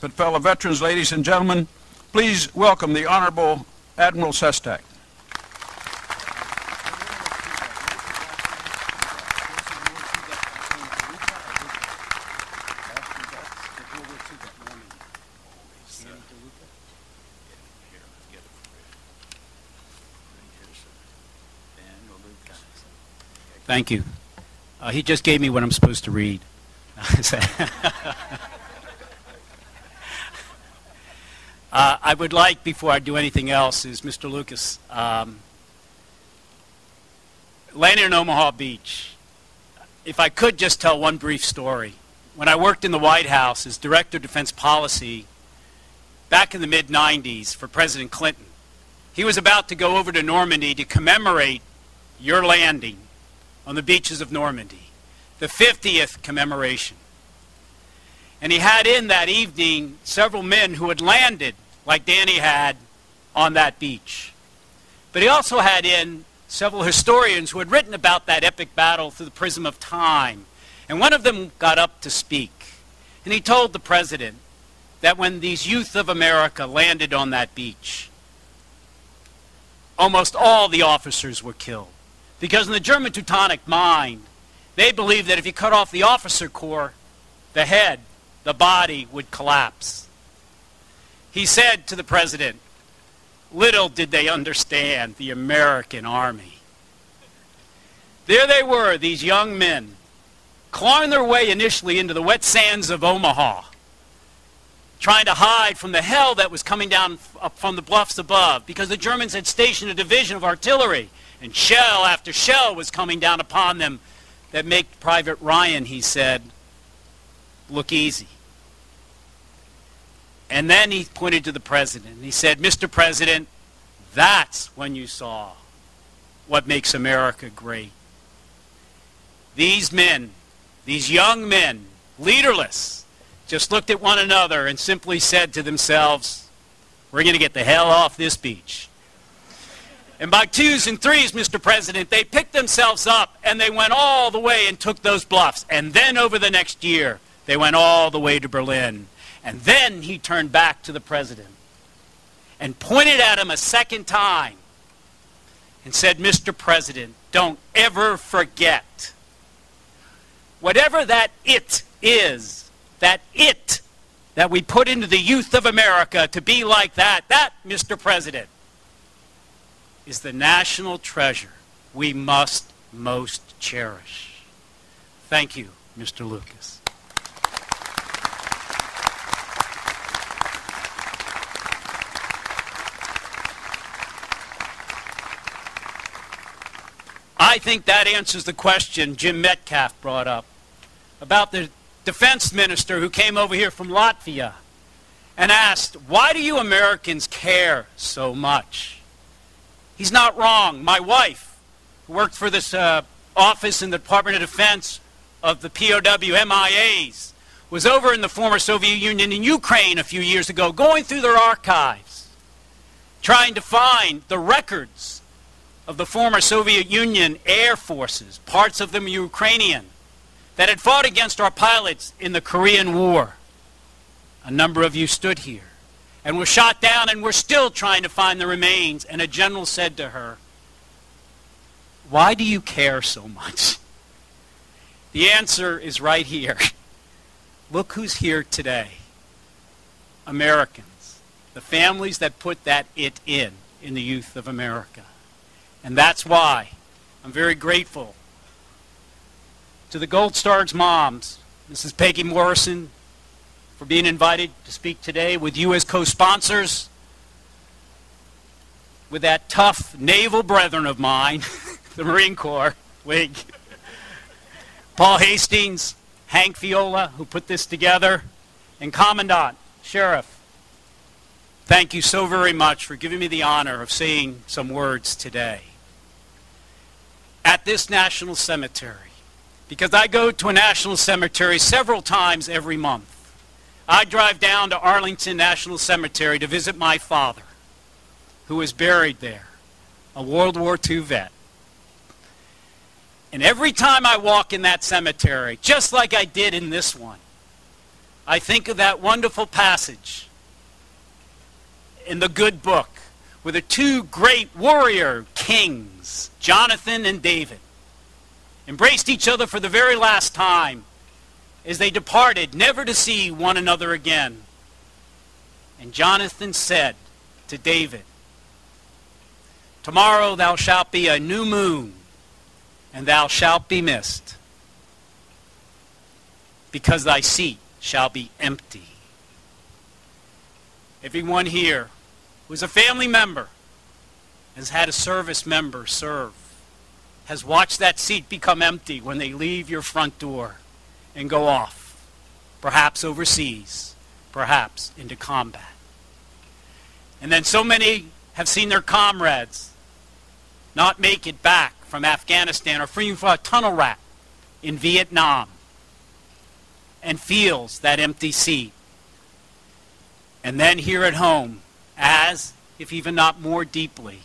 But fellow veterans, ladies and gentlemen, please welcome the Honorable Admiral Sestak. Thank you. He just gave me what I'm supposed to read. I would like, before I do anything else, is Mr. Lucas, landing in Omaha Beach, if I could just tell one brief story. When I worked in the White House as Director of Defense Policy back in the mid-90s for President Clinton, he was about to go over to Normandy to commemorate your landing on the beaches of Normandy, the 50th commemoration. And he had in that evening several men who had landed, like Danny had, on that beach. But he also had in several historians who had written about that epic battle through the prism of time. And one of them got up to speak. And he told the president that when these youth of America landed on that beach, almost all the officers were killed. Because in the German Teutonic mind, they believed that if you cut off the officer corps, the head, the body would collapse. He said to the president, little did they understand the American army. There they were, these young men, clawing their way initially into the wet sands of Omaha, trying to hide from the hell that was coming down up from the bluffs above, because the Germans had stationed a division of artillery, and shell after shell was coming down upon them that make Private Ryan, he said, look easy. And then he pointed to the president, and he said, Mr. President, that's when you saw what makes America great. These men, these young men, leaderless, just looked at one another and simply said to themselves, we're going to get the hell off this beach. And by twos and threes, Mr. President, they picked themselves up and they went all the way and took those bluffs. And then over the next year, they went all the way to Berlin. And then he turned back to the president and pointed at him a second time and said, Mr. President, don't ever forget. Whatever that it is, that it that we put into the youth of America to be like that, Mr. President, is the national treasure we must most cherish. Thank you, Mr. Lucas. I think that answers the question Jim Metcalf brought up about the defense minister who came over here from Latvia and asked, why do you Americans care so much? He's not wrong. My wife, who worked for this office in the Department of Defense of the POW MIAs, was over in the former Soviet Union in Ukraine a few years ago, going through their archives, trying to find the records of the former Soviet Union air forces, parts of them Ukrainian, that had fought against our pilots in the Korean War. A number of you stood here and were shot down, and we're still trying to find the remains. And a general said to her, why do you care so much? The answer is right here. Look who's here today. Americans. The families that put that it in the youth of America. And that's why I'm very grateful to the Gold Star's moms, Mrs. Peggy Morrison, for being invited to speak today with you as co-sponsors, with that tough naval brethren of mine, the Marine Corps, WIG, Paul Hastings, Hank Viola, who put this together, and Commandant, Sheriff. Thank you so very much for giving me the honor of saying some words today. At this national cemetery, because I go to a national cemetery several times every month, I drive down to Arlington National Cemetery to visit my father, who was buried there, a World War II vet. And every time I walk in that cemetery, just like I did in this one, I think of that wonderful passage in the good book where the two great warrior kings, Jonathan and David, embraced each other for the very last time as they departed, never to see one another again. And Jonathan said to David, "Tomorrow thou shalt be a new moon, and thou shalt be missed, because thy seat shall be empty." Everyone here who is a family member, has had a service member serve, has watched that seat become empty when they leave your front door and go off, perhaps overseas, perhaps into combat. And then so many have seen their comrades not make it back from Afghanistan or freeing from a tunnel rat in Vietnam, and feels that empty seat. And then here at home, as, if even not more deeply,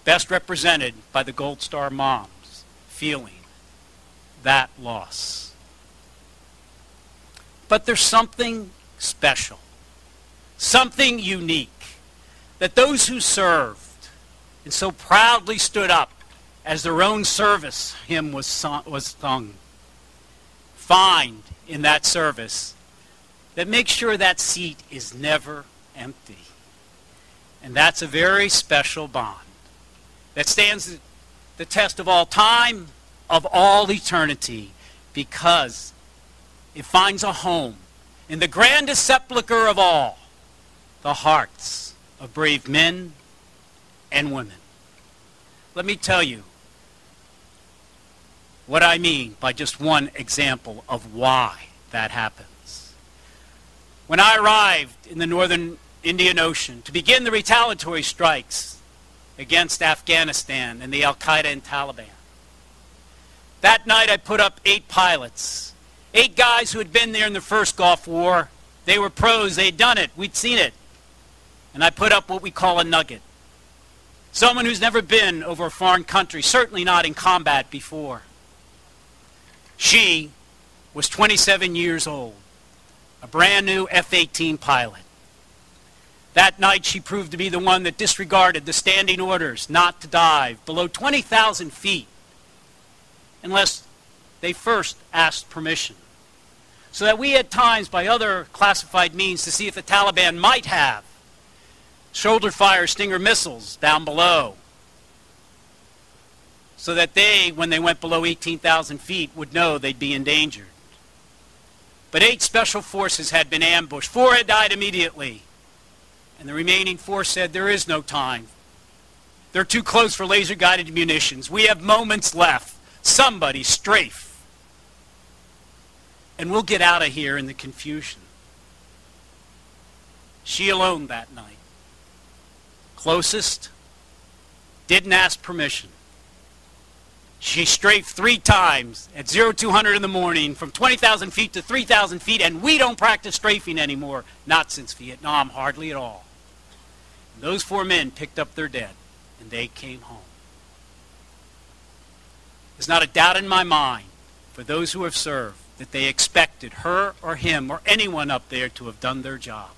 best represented by the Gold Star moms, feeling that loss. But there's something special, something unique, that those who served and so proudly stood up as their own service hymn was sung, find in that service that makes sure that seat is never empty. And that's a very special bond that stands the test of all time, of all eternity, because it finds a home in the grandest sepulcher of all, the hearts of brave men and women. Let me tell you what I mean by just one example of why that happens. When I arrived in the northern Indian Ocean to begin the retaliatory strikes against Afghanistan and the Al-Qaeda and Taliban, that night I put up 8 pilots, 8 guys who had been there in the first Gulf War. They were pros, they'd done it, we'd seen it. And I put up what we call a nugget. Someone who's never been over a foreign country, certainly not in combat before. She was 27 years old, a brand new F-18 pilot. That night she proved to be the one that disregarded the standing orders not to dive below 20,000 feet unless they first asked permission. So that we had times by other classified means to see if the Taliban might have shoulder fire Stinger missiles down below, so that they, when they went below 18,000 feet, would know they'd be endangered. But 8 special forces had been ambushed. 4 had died immediately. And the remaining 4 said, there is no time. They're too close for laser-guided munitions. We have moments left. Somebody strafe. And we'll get out of here in the confusion. She alone that night. Closest, didn't ask permission. She strafed 3 times at 0200 in the morning from 20,000 feet to 3,000 feet, and we don't practice strafing anymore, not since Vietnam, hardly at all. And those 4 men picked up their dead, and they came home. There's not a doubt in my mind for those who have served that they expected her or him or anyone up there to have done their job.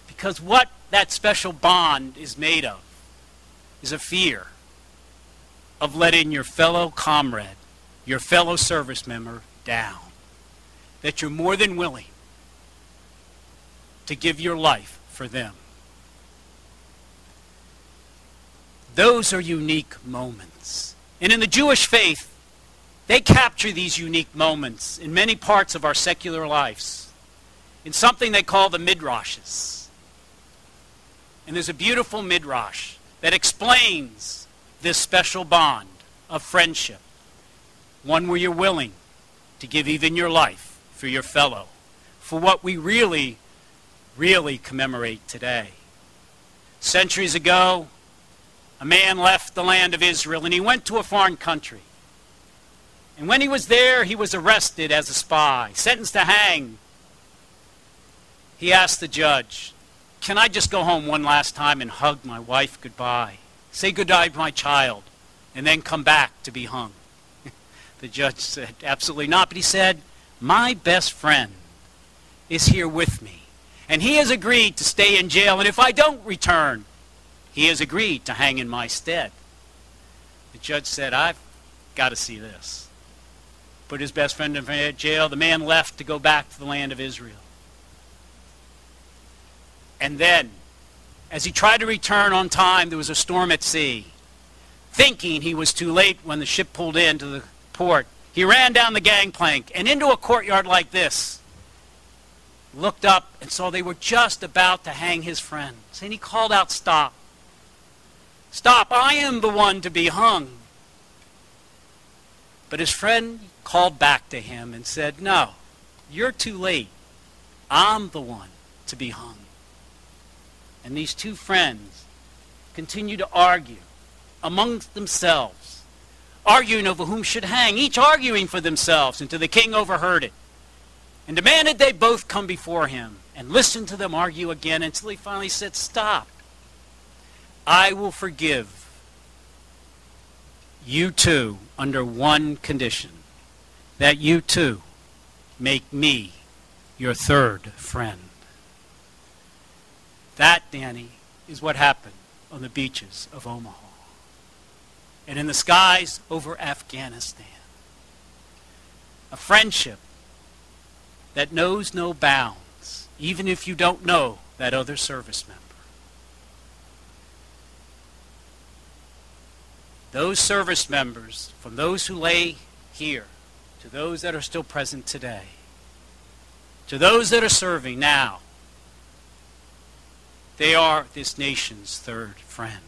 Because what that special bond is made of is a fear of letting your fellow comrade, your fellow service member down. That you're more than willing to give your life for them. Those are unique moments. And in the Jewish faith, they capture these unique moments in many parts of our secular lives in something they call the midrashes. And there's a beautiful midrash that explains this special bond of friendship, one where you're willing to give even your life for your fellow, for what we really, really commemorate today. Centuries ago, a man left the land of Israel and he went to a foreign country. And when he was there, he was arrested as a spy, sentenced to hang. He asked the judge, can I just go home one last time and hug my wife goodbye? Say goodbye to my child, and then come back to be hung. The judge said, absolutely not. But he said, my best friend is here with me. And he has agreed to stay in jail. And if I don't return, he has agreed to hang in my stead. The judge said, I've got to see this. Put his best friend in jail. The man left to go back to the land of Israel. And then, as he tried to return on time, there was a storm at sea. Thinking he was too late when the ship pulled into the port, he ran down the gangplank and into a courtyard like this. Looked up and saw they were just about to hang his friends. And he called out, "Stop. Stop, I am the one to be hung." But his friend called back to him and said, "No, you're too late. I'm the one to be hung." And these two friends continued to argue amongst themselves, arguing over whom should hang, each arguing for themselves, until the king overheard it and demanded they both come before him and listen to them argue again until he finally said, "Stop. I will forgive you two under one condition, that you two make me your third friend." That, Danny, is what happened on the beaches of Omaha and in the skies over Afghanistan. A friendship that knows no bounds, even if you don't know that other service member. Those service members, from those who lay here, to those that are still present today, to those that are serving now, they are this nation's third friend.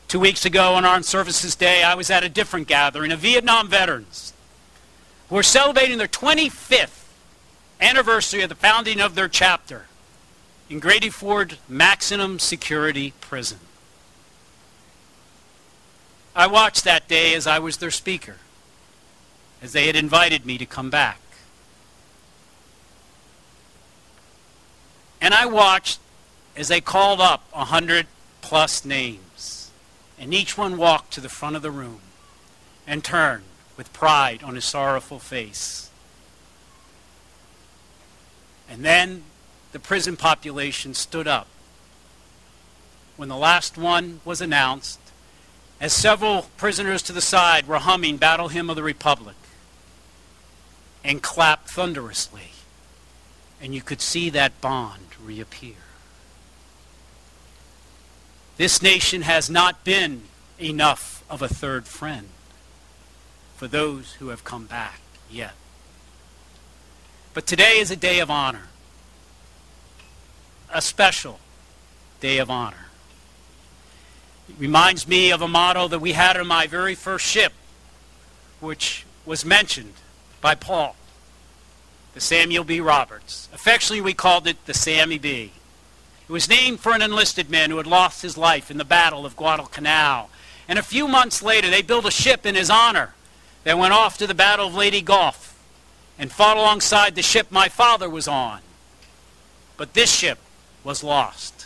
2 weeks ago on Armed Services Day, I was at a different gathering of Vietnam veterans who are celebrating their 25th anniversary of the founding of their chapter in Grady Ford Maximum Security Prison. I watched that day as I was their speaker, as they had invited me to come back. And I watched as they called up 100+ names, and each one walked to the front of the room and turned with pride on his sorrowful face. And then the prison population stood up when the last one was announced, as several prisoners to the side were humming Battle Hymn of the Republic, and clapped thunderously, and you could see that bond reappear. This nation has not been enough of a third friend for those who have come back yet. But today is a day of honor, a special day of honor. It reminds me of a motto that we had on my very first ship, which was mentioned by Paul, the Samuel B. Roberts. Affectionately, we called it the Sammy B. It was named for an enlisted man who had lost his life in the Battle of Guadalcanal. And a few months later, they built a ship in his honor that went off to the Battle of Leyte Gulf and fought alongside the ship my father was on. But this ship was lost.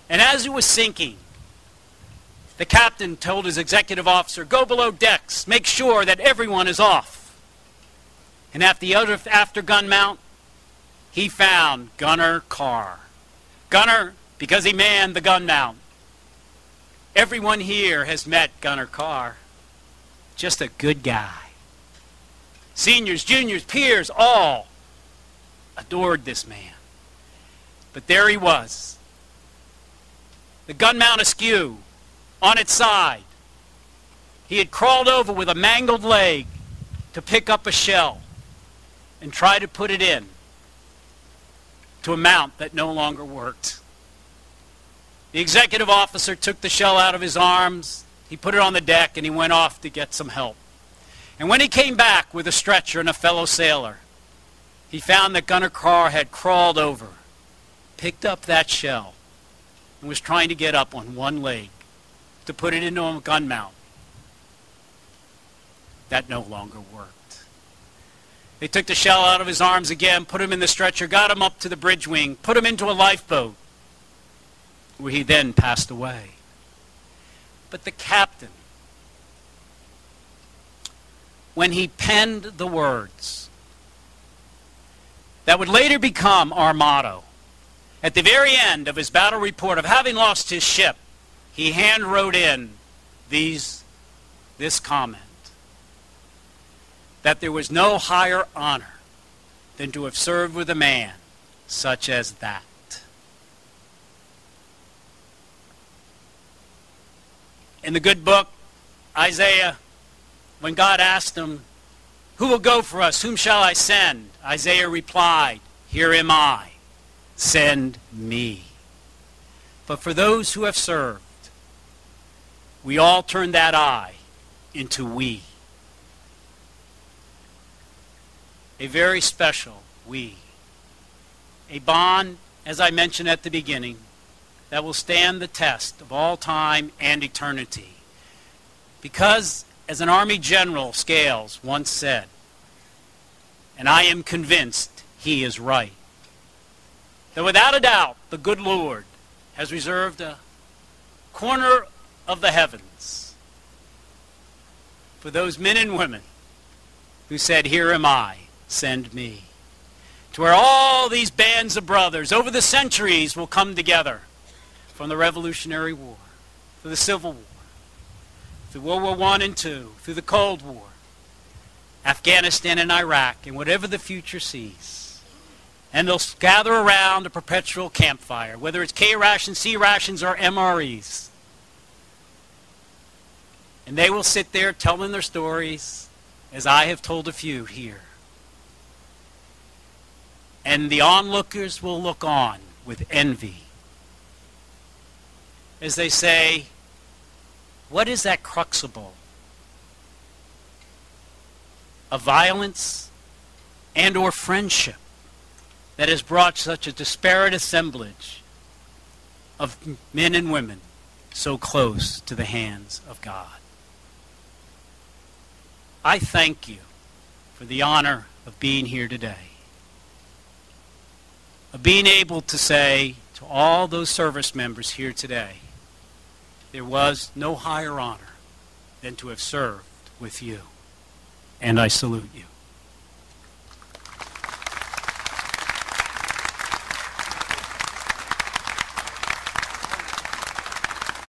And as it was sinking, the captain told his executive officer, "Go below decks, make sure that everyone is off." And at the after gun mount, he found Gunner Carr. Gunner, because he manned the gun mount. Everyone here has met Gunner Carr. Just a good guy. Seniors, juniors, peers, all adored this man. But there he was. The gun mount askew, on its side. He had crawled over with a mangled leg to pick up a shell and try to put it in to a mount that no longer worked. The executive officer took the shell out of his arms, he put it on the deck, and he went off to get some help. And when he came back with a stretcher and a fellow sailor, he found that Gunner Carr had crawled over, picked up that shell, and was trying to get up on one leg to put it into a gun mount. That no longer worked. They took the shell out of his arms again, put him in the stretcher, got him up to the bridge wing, put him into a lifeboat, where he then passed away. But the captain, when he penned the words, that would later become our motto. At the very end of his battle report of having lost his ship, he hand wrote in this comment, that there was no higher honor than to have served with a man such as that. In the good book, Isaiah, when God asked him, "Who will go for us? Whom shall I send?" Isaiah replied, "Here am I. Send me." But for those who have served, we all turn that I into we. A very special we. A bond, as I mentioned at the beginning, that will stand the test of all time and eternity. Because, as an Army General Scales once said, and I am convinced he is right, that without a doubt the good Lord has reserved a corner of the heavens for those men and women who said, "Here am I, send me." To where all these bands of brothers over the centuries will come together, from the Revolutionary War, through the Civil War, through World War I and II, through the Cold War, Afghanistan and Iraq, and whatever the future sees. And they'll gather around a perpetual campfire, whether it's K rations, C rations, or MREs. And they will sit there telling their stories, as I have told a few here. And the onlookers will look on with envy as they say, what is that crucible of violence and or friendship that has brought such a disparate assemblage of men and women so close to the hands of God? I thank you for the honor of being here today, of being able to say to all those service members here today, there was no higher honor than to have served with you. And I salute you.